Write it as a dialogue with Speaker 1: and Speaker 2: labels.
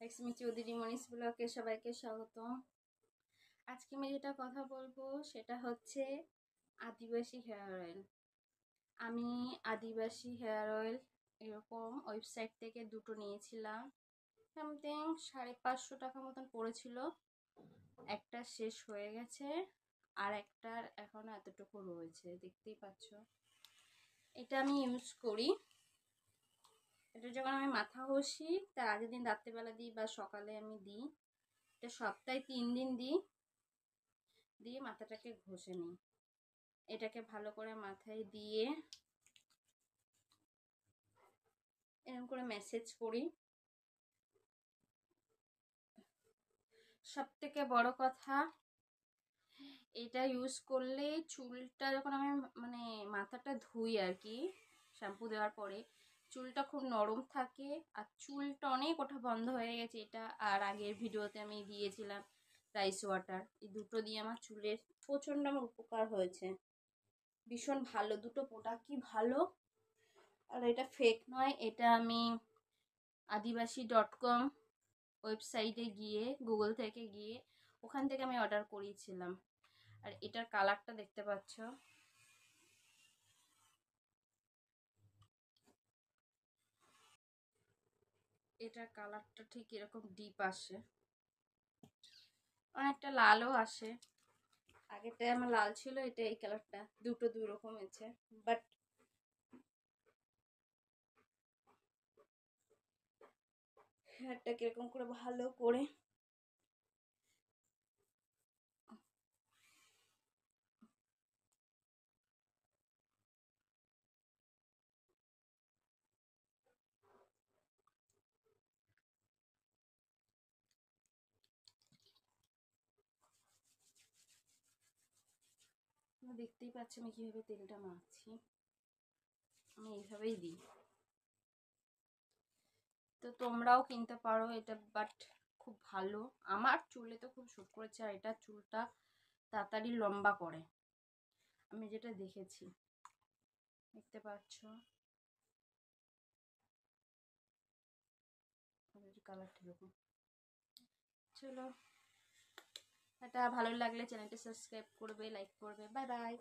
Speaker 1: লক্ষ্মী চৌধুরী মনীষ ব্লগে সবাইকে স্বাগত। আজকে আমি যেটা কথা বলবো সেটা হচ্ছে আদিবাসী হেয়ার অয়েল। আমি আদিবাসী হেয়ার অয়েল এরকম ওয়েবসাইট থেকে দুটো নিয়েছিলাম, সামথিং 550 টাকা মতন পড়েছিল। একটা শেষ হয়ে গেছে আর একটার এখনো এতটুকু রয়েছে, দেখতেই পাচ্ছ। এটা আমি ইউজ করি। এটা যখন আমি মাথা ঘষি তার আগের দিন রাত্রেবেলা দিই বা সকালে আমি দিই। এটা সপ্তাহে 3 দিন দিয়ে মাথাটাকে ঘষে নিই। এটাকে ভালো করে মাথায় দিয়ে এরকম করে ম্যাসেজ করি। সব থেকে বড় কথা, এটা ইউজ করলে চুলটা যখন আমি মাথাটা ধুই আর কি, শ্যাম্পু দেওয়ার পরে চুলটা খুব নরম থাকে আর চুলটা অনেক ওঠা বন্ধ হয়ে গেছে। এটা আর আগের ভিডিওতে আমি দিয়েছিলাম রাইস ওয়াটার, এই দুটো দিয়ে আমার চুলের প্রচণ্ড আমার উপকার হয়েছে। ভীষণ ভালো, দুটো প্রোডাক্টই ভালো। আর এটা ফেক নয়, এটা আমি আদিবাসী.com ওয়েবসাইটে গিয়ে, গুগল থেকে গিয়ে ওখান থেকে আমি অর্ডার করিয়েছিলাম। আর এটার কালারটা দেখতে পাচ্ছ, এটার কালারটা ঠিক এরকম ডিপ আসে, অনেকটা লালও আসে। আগেরটা আমার লাল ছিল, এটা এই কালারটা, দুটো দুই রকম আছে। বাট হেয়ারটা কিরকম করে ভালো করে দেখতেই পাচ্ছি আমি কিভাবে তেলটা মাখছি। আমি এইভাবেই দিই, তো তোমরাও কিনতে পারো এটা। বাট খুব ভালো, আমার চুলে তো খুব শুট করেছে। আর এটা চুলটা তাড়াতাড়ি লম্বা করে, আমি যেটা দেখেছি। দেখতে পাচ্ছ কালারটা এরকম। চলো, এটা ভালো লাগলে চ্যানেলটা সাবস্ক্রাইব করবে, লাইক করবে। Bye bye.